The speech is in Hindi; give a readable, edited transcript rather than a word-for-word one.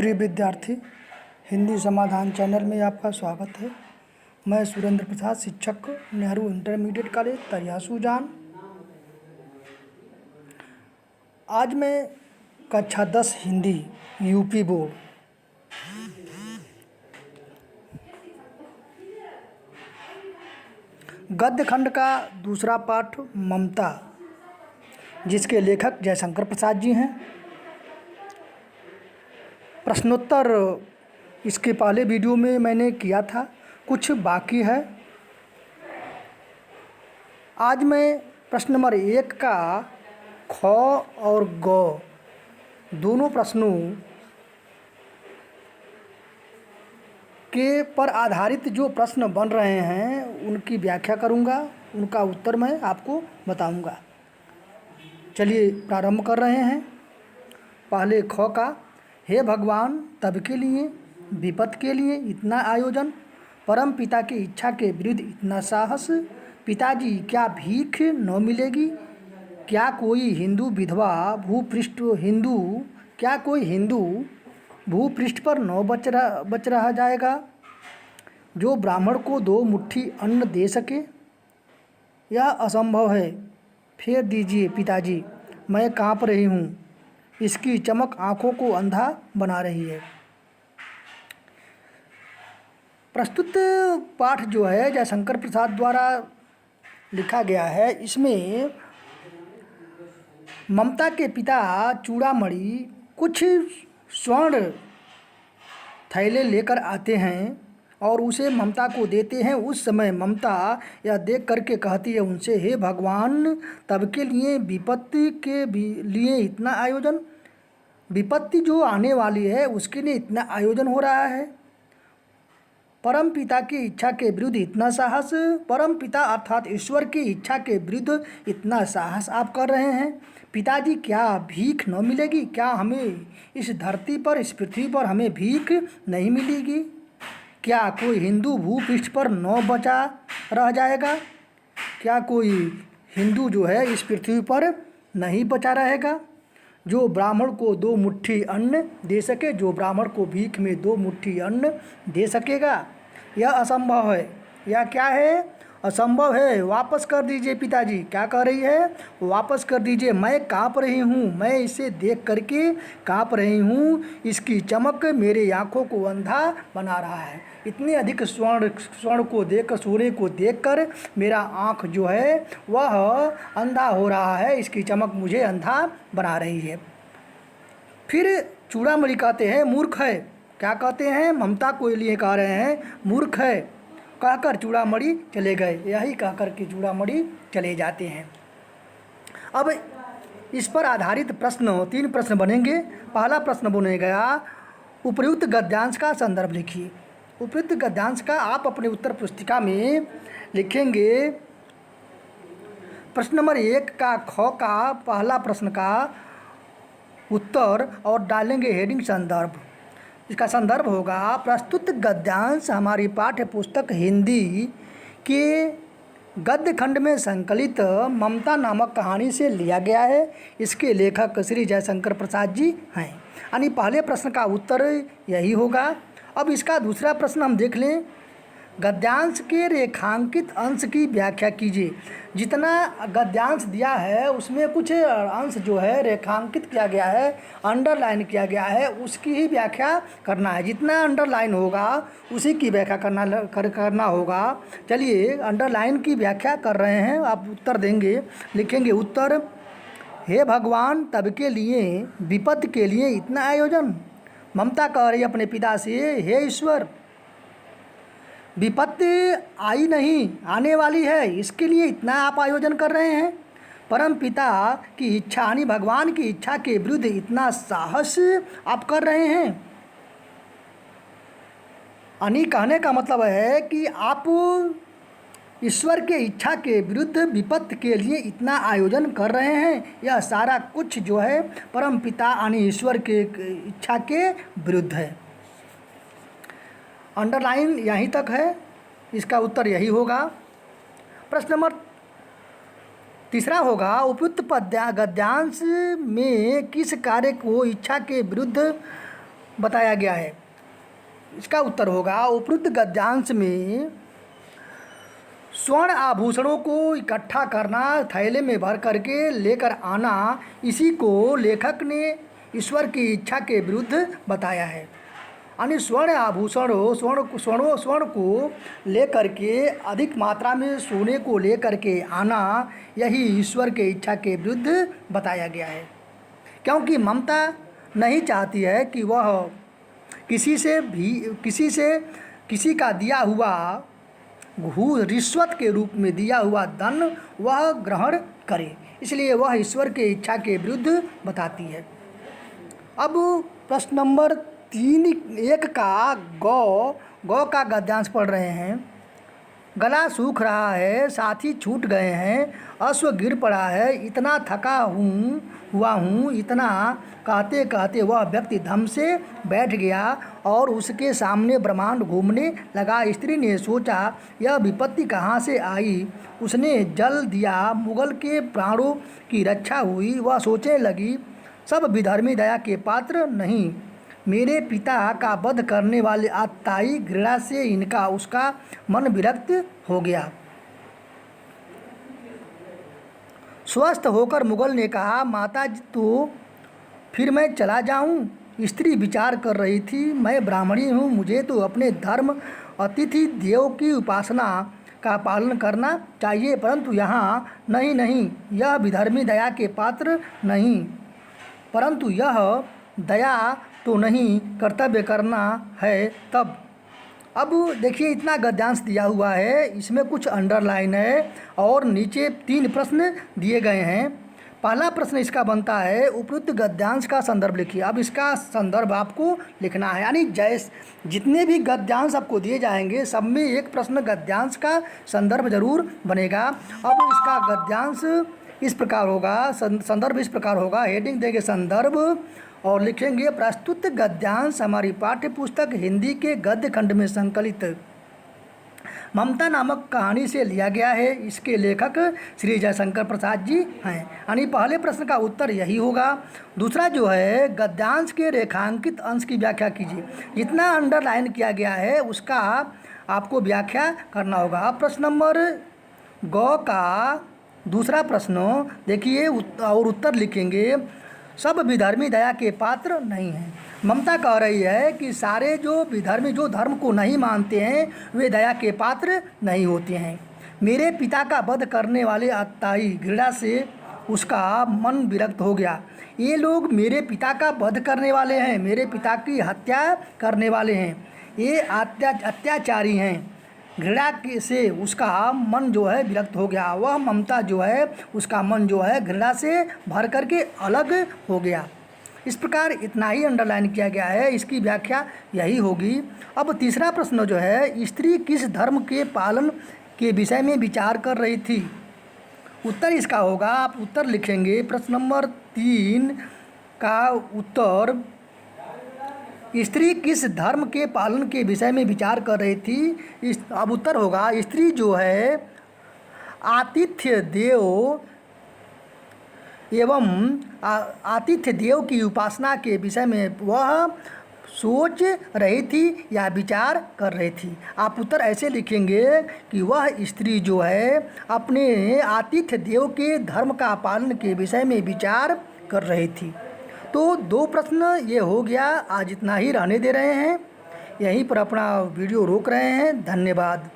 प्रिय विद्यार्थी, हिंदी समाधान चैनल में आपका स्वागत है। मैं सुरेंद्र प्रसाद, शिक्षक, नेहरू इंटरमीडिएट कॉलेज, तरियासू जान। आज मैं कक्षा 10 हिंदी यूपी बोर्ड गद्य खंड का दूसरा पाठ ममता, जिसके लेखक जयशंकर प्रसाद जी हैं। प्रश्नोत्तर इसके पहले वीडियो में मैंने किया था, कुछ बाकी है। आज मैं प्रश्न नंबर 1 का ख और ग दोनों प्रश्नों के पर आधारित जो प्रश्न बन रहे हैं उनकी व्याख्या करूंगा, उनका उत्तर मैं आपको बताऊंगा। चलिए प्रारंभ कर रहे हैं। पहले ख का, हे भगवान, तब के लिए विपत्ति के लिए इतना आयोजन, परम पिता की इच्छा के विरुद्ध इतना साहस। पिताजी, क्या भीख न मिलेगी? क्या कोई हिंदू विधवा भूपृष्ठ पर न बच रह जाएगा, जो ब्राह्मण को 2 मुट्ठी अन्न दे सके? यह असंभव है। फेर दीजिए पिताजी, मैं काँप रही हूँ। इसकी चमक आँखों को अंधा बना रही है। प्रस्तुत पाठ जो है जयशंकर प्रसाद द्वारा लिखा गया है। इसमें ममता के पिता चूड़ामणि कुछ स्वर्ण थैले लेकर आते हैं और उसे ममता को देते हैं। उस समय ममता यह देख करके कहती है उनसे, हे भगवान, तब के लिए विपत्ति के लिए इतना आयोजन, विपत्ति जो आने वाली है उसके लिए इतना आयोजन हो रहा है। परम पिता की इच्छा के विरुद्ध इतना साहस, परम पिता अर्थात ईश्वर की इच्छा के विरुद्ध इतना साहस आप कर रहे हैं। पिताजी, क्या भीख न मिलेगी? क्या हमें इस धरती पर, इस पृथ्वी पर हमें भीख नहीं मिलेगी? क्या कोई हिंदू भूपृष्ठ पर न बचा रह जाएगा? क्या कोई हिंदू जो है इस पृथ्वी पर नहीं बचा रहेगा, जो ब्राह्मण को 2 मुट्ठी अन्न दे सके, जो ब्राह्मण को भीख में 2 मुट्ठी अन्न दे सकेगा? यह असंभव है। यह क्या है? असंभव है। वापस कर दीजिए पिताजी। क्या कह रही है? वापस कर दीजिए। मैं काँप रही हूँ, मैं इसे देख करके काँप रही हूँ। इसकी चमक मेरे आँखों को अंधा बना रहा है। इतने अधिक स्वर्ण को देखकर, सोने को देखकर मेरा आँख जो है वह अंधा हो रहा है। इसकी चमक मुझे अंधा बना रही है। फिर चूड़ामणि कहते हैं, मूर्ख है। क्या कहते हैं? ममता को लिए कह रहे हैं मूर्ख है। कहकर चूड़ामणि चले गए। यही कहकर के चूड़ामणि चले जाते हैं। अब इस पर आधारित प्रश्न 3 प्रश्न बनेंगे। पहला प्रश्न बनेगा, उपर्युक्त गद्यांश का संदर्भ लिखिए। उपर्युक्त गद्यांश का आप अपने उत्तर पुस्तिका में लिखेंगे। प्रश्न नंबर 1 का ख का पहला प्रश्न का उत्तर और डालेंगे हेडिंग संदर्भ। इसका संदर्भ होगा, प्रस्तुत गद्यांश हमारी पाठ्य पुस्तक हिंदी के गद्य खंड में संकलित ममता नामक कहानी से लिया गया है। इसके लेखक श्री जयशंकर प्रसाद जी हैं। यानी पहले प्रश्न का उत्तर यही होगा। अब इसका दूसरा प्रश्न हम देख लें। गद्यांश के रेखांकित अंश की व्याख्या कीजिए। जितना गद्यांश दिया है उसमें कुछ अंश जो है रेखांकित किया गया है, अंडरलाइन किया गया है, उसकी ही व्याख्या करना है। जितना अंडरलाइन होगा उसी की व्याख्या करना होगा। चलिए अंडरलाइन की व्याख्या कर रहे हैं, आप उत्तर देंगे। लिखेंगे उत्तर, हे भगवान, तब के लिए विपत्ति के लिए इतना आयोजन। ममता कह रही अपने पिता से, हे ईश्वर, विपत्ति आई नहीं, आने वाली है, इसके लिए इतना आप आयोजन कर रहे हैं। परम पिता की इच्छा यानी भगवान की इच्छा के विरुद्ध इतना साहस आप कर रहे हैं। यानी कहने का मतलब है कि आप ईश्वर के इच्छा के विरुद्ध विपत्ति के लिए इतना आयोजन कर रहे हैं। यह सारा कुछ जो है परम पिता यानी ईश्वर के इच्छा के विरुद्ध है। अंडरलाइन यहीं तक है, इसका उत्तर यही होगा। प्रश्न नंबर 3 होगा, उपयुक्त गद्यांश में किस कार्य को इच्छा के विरुद्ध बताया गया है? इसका उत्तर होगा उपरुक्त गद्यांश में स्वर्ण आभूषणों को इकट्ठा करना, थैले में भर करके लेकर आना, इसी को लेखक ने ईश्वर की इच्छा के विरुद्ध बताया है। यानी स्वर्ण आभूषणों स्वर्ण को लेकर के अधिक मात्रा में सोने को लेकर के आना, यही ईश्वर के इच्छा के विरुद्ध बताया गया है। क्योंकि ममता नहीं चाहती है कि वह किसी का दिया हुआ रिश्वत के रूप में दिया हुआ धन वह ग्रहण करे, इसलिए वह ईश्वर के इच्छा के विरुद्ध बताती है। अब प्रश्न नंबर 3.1 का गौ का गद्यांश पढ़ रहे हैं। गला सूख रहा है, साथी छूट गए हैं, अश्व गिर पड़ा है, इतना थका हुआ हूँ, इतना कहते कहते वह व्यक्ति धम से बैठ गया और उसके सामने ब्रह्मांड घूमने लगा। स्त्री ने सोचा यह विपत्ति कहाँ से आई, उसने जल दिया, मुगल के प्राणों की रक्षा हुई। वह सोचने लगी सब विधर्मी दया के पात्र नहीं, मेरे पिता का वध करने वाले आतताई घृणा से इनका उसका मन विरक्त हो गया। स्वस्थ होकर मुगल ने कहा माता तो फिर मैं चला जाऊं? स्त्री विचार कर रही थी, मैं ब्राह्मणी हूँ, मुझे तो अपने धर्म अतिथि देव की उपासना का पालन करना चाहिए, परंतु यहाँ नहीं, यह विधर्मी दया के पात्र नहीं, परंतु यह दया तो नहीं, कर्तव्य करना है तब। अब देखिए इतना गद्यांश दिया हुआ है, इसमें कुछ अंडरलाइन है और नीचे 3 प्रश्न दिए गए हैं। पहला प्रश्न इसका बनता है उपयुक्त गद्यांश का संदर्भ लिखिए। अब इसका संदर्भ आपको लिखना है, यानी जितने भी गद्यांश आपको दिए जाएंगे सब में एक प्रश्न गद्यांश का संदर्भ जरूर बनेगा। अब इसका गद्यांश इस प्रकार होगा, संदर्भ इस प्रकार होगा, हेडिंग देंगे संदर्भ और लिखेंगे प्रस्तुत गद्यांश हमारी पाठ्य पुस्तक हिंदी के गद्य खंड में संकलित ममता नामक कहानी से लिया गया है। इसके लेखक श्री जयशंकर प्रसाद जी हैं। यानी पहले प्रश्न का उत्तर यही होगा। दूसरा जो है गद्यांश के रेखांकित अंश की व्याख्या कीजिए। जितना अंडरलाइन किया गया है उसका आपको व्याख्या करना होगा। प्रश्न नंबर गौ का दूसरा प्रश्न देखिए और उत्तर लिखेंगे सब विधर्मी दया के पात्र नहीं हैं। ममता कह रही है कि सारे जो विधर्मी जो धर्म को नहीं मानते हैं वे दया के पात्र नहीं होते हैं। मेरे पिता का वध करने वाले आतताई घृणा से उसका मन विरक्त हो गया। ये लोग मेरे पिता का वध करने वाले हैं, मेरे पिता की हत्या करने वाले हैं, ये अत्याचारी हैं। घृणा से उसका मन जो है विरक्त हो गया। वह ममता जो है उसका मन जो है घृणा से भर करके अलग हो गया। इस प्रकार इतना ही अंडरलाइन किया गया है, इसकी व्याख्या यही होगी। अब तीसरा प्रश्न जो है स्त्री किस धर्म के पालन के विषय में विचार कर रही थी? उत्तर इसका होगा, आप उत्तर लिखेंगे प्रश्न नंबर 3 का उत्तर स्त्री किस धर्म के पालन के विषय में विचार कर रही थी। अब उत्तर होगा स्त्री जो है आतिथ्य देव एवं आतिथ्य देव की उपासना के विषय में वह सोच रही थी या विचार कर रही थी। आप उत्तर ऐसे लिखेंगे कि वह स्त्री जो है अपने आतिथ्य देव के धर्म का पालन के विषय में विचार कर रही थी। तो 2 प्रश्न ये हो गया। आज इतना ही रहने दे रहे हैं, यहीं पर अपना वीडियो रोक रहे हैं। धन्यवाद।